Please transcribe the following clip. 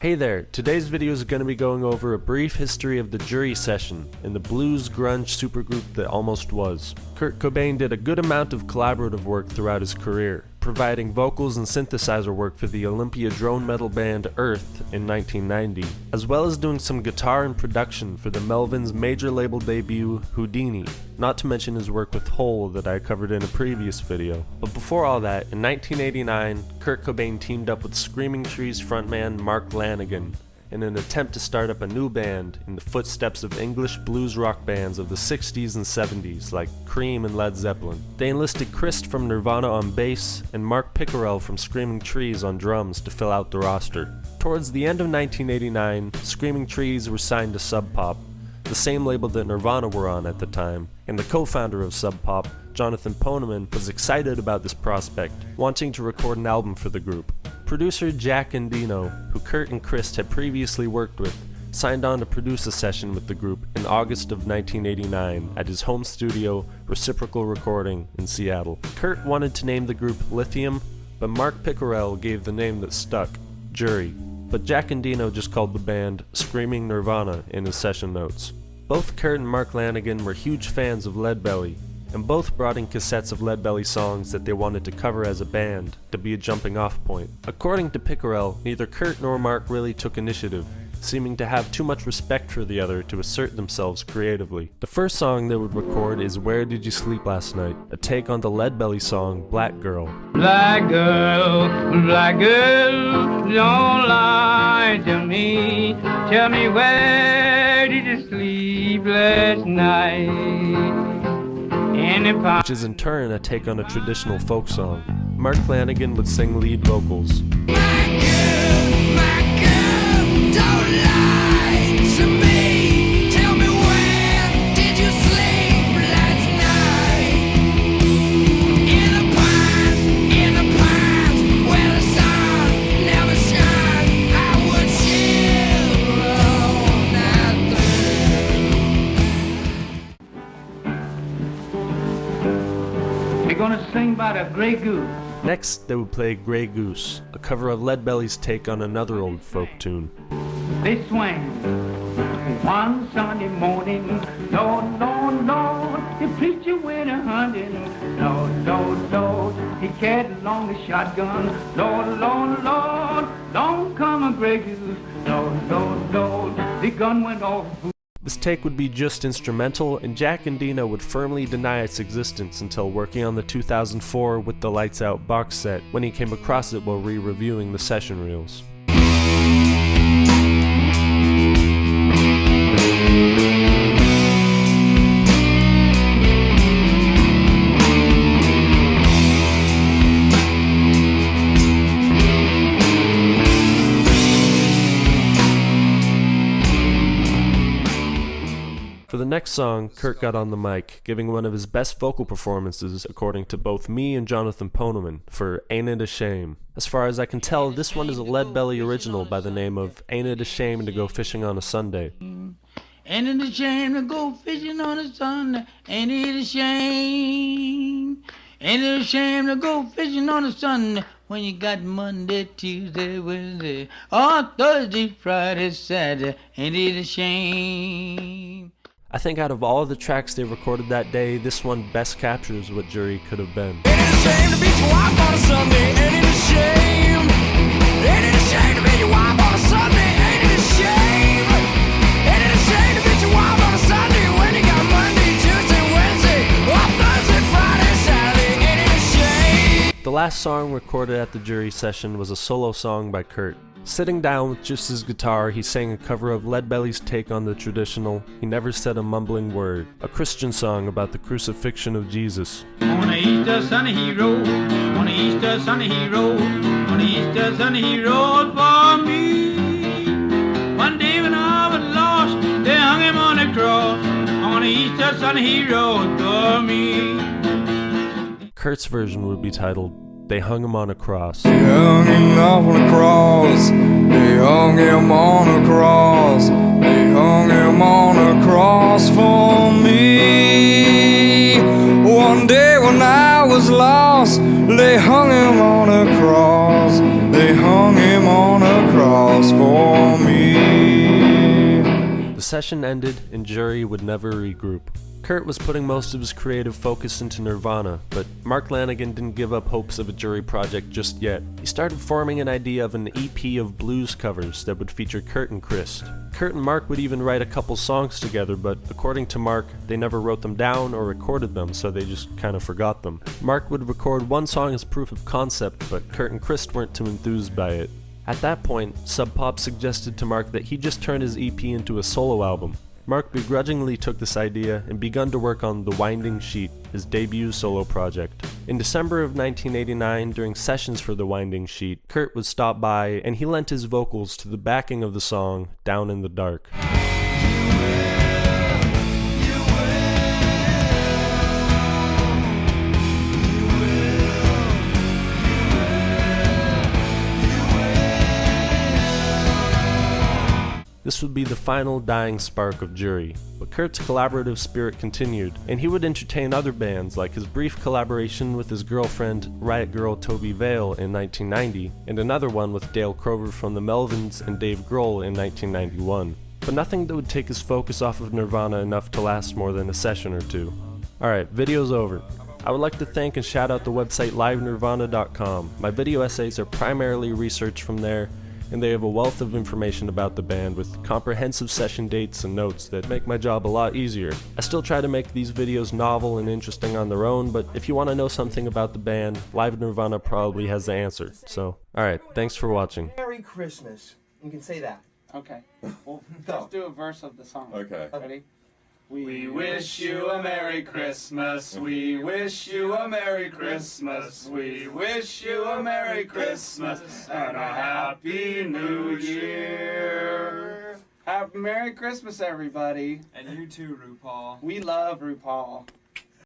Hey there, today's video is going to be going over a brief history of the Jury Session and the blues grunge supergroup that almost was. Kurt Cobain did a good amount of collaborative work throughout his career, providing vocals and synthesizer work for the Olympia drone metal band Earth in 1990, as well as doing some guitar and production for the Melvins' major label debut Houdini, not to mention his work with Hole that I covered in a previous video. But before all that, in 1989, Kurt Cobain teamed up with Screaming Trees frontman Mark Lanegan in an attempt to start up a new band in the footsteps of English blues rock bands of the 60s and 70s like Cream and Led Zeppelin. They enlisted Chris from Nirvana on bass and Mark Pickerel from Screaming Trees on drums to fill out the roster. Towards the end of 1989, Screaming Trees were signed to Sub Pop, the same label that Nirvana were on at the time, and the co-founder of Sub Pop, Jonathan Poneman, was excited about this prospect, wanting to record an album for the group. Producer Jack Endino, who Kurt and Chris had previously worked with, signed on to produce a session with the group in August of 1989 at his home studio, Reciprocal Recording, in Seattle. Kurt wanted to name the group Lithium, but Mark Pickerel gave the name that stuck, Jury, but Jack Endino just called the band Screaming Nirvana in his session notes. Both Kurt and Mark Lanegan were huge fans of Leadbelly, and both brought in cassettes of Leadbelly songs that they wanted to cover as a band to be a jumping off point. According to Pickerel, neither Kurt nor Mark really took initiative, seeming to have too much respect for the other to assert themselves creatively. The first song they would record is Where Did You Sleep Last Night, a take on the Leadbelly song Black Girl. Black girl, don't lie to me. Tell me, where did you sleep last night? Which is in turn a take on a traditional folk song. Mark Lanegan would sing lead vocals. My girl, don't lie to me. Tell me, where did you sleep last night? In the pines, where the sun never shines. I would chill all night through. We're gonna sing about a gray goose. Next, they would play Grey Goose, a cover of Leadbelly's take on another old folk tune. They swang one Sunday morning. Lord, Lord, Lord, the preacher went a-hunting. Lord, Lord, Lord, he carried along the shotgun. Lord, Lord, Lord, long come a gray goose. Lord, Lord, Lord, the gun went off. This take would be just instrumental, and Jack Endino would firmly deny its existence until working on the 2004 With the Lights Out box set, when he came across it while re-reviewing the session reels. For the next song, Kurt got on the mic, giving one of his best vocal performances according to both me and Jonathan Poneman for Ain't It a Shame. As far as I can tell, this one is a Leadbelly original by the name of Ain't It a Shame to Go Fishing on a Sunday. Ain't it a shame to go fishing on a Sunday? Ain't it a shame? Ain't it a shame to go fishing on a Sunday when you got Monday, Tuesday, Wednesday, or Thursday, Friday, Saturday? Ain't it a shame? I think out of all of the tracks they recorded that day, this one best captures what Jury could have been. Ain't it a shame to beat your wife on a Sunday? Ain't it a shame? Ain't it a shame to beat your wife on a Sunday? Ain't it a shame? Ain't it a shame to beat your wife on a Sunday when you got Monday, Tuesday, Wednesday, or Thursday, Friday, Saturday? Ain't it a shame? The last song recorded at the Jury Session was a solo song by Kurt. Sitting down with just his guitar, he sang a cover of Leadbelly's take on the traditional He Never Said a Mumbling Word, a Christian song about the crucifixion of Jesus. On a Easter Sunday he rode, on a Easter Sunday he rode, on a Easter Sunday he rode for me. One day when I was lost, they hung him on a cross. On a Easter Sunday he rode for me. Kurt's version would be titled They Hung Him on a Cross. They hung him on a cross. They hung him on a cross. They hung him on a cross for me. One day when I was lost, they hung him on a cross. They hung him on a cross for session ended and Jury would never regroup. Kurt was putting most of his creative focus into Nirvana, but Mark Lanegan didn't give up hopes of a Jury project just yet. He started forming an idea of an EP of blues covers that would feature Kurt and Chris. Kurt and Mark would even write a couple songs together, but according to Mark, they never wrote them down or recorded them, so they just kind of forgot them. Mark would record one song as proof of concept, but Kurt and Chris weren't too enthused by it. At that point, Sub Pop suggested to Mark that he just turn his EP into a solo album. Mark begrudgingly took this idea and begun to work on The Winding Sheet, his debut solo project. In December of 1989, during sessions for The Winding Sheet, Kurt would stop by and he lent his vocals to the backing of the song Down in the Dark. This would be the final dying spark of Jury, but Kurt's collaborative spirit continued, and he would entertain other bands like his brief collaboration with his girlfriend, Riot Girl Toby Vale in 1990, and another one with Dale Crover from the Melvins and Dave Grohl in 1991. But nothing that would take his focus off of Nirvana enough to last more than a session or two. Alright, video's over. I would like to thank and shout out the website livenirvana.com. My video essays are primarily research from there, and they have a wealth of information about the band with comprehensive session dates and notes that make my job a lot easier. I still try to make these videos novel and interesting on their own, but if you want to know something about the band, Live Nirvana probably has the answer. So, alright, thanks for watching. Merry Christmas. You can say that. Okay. Well, let's do a verse of the song. Okay. Ready? We wish you a Merry Christmas. We wish you a Merry Christmas. We wish you a Merry Christmas and a Happy New Year. Happy Merry Christmas, everybody. And you too, RuPaul. We love RuPaul.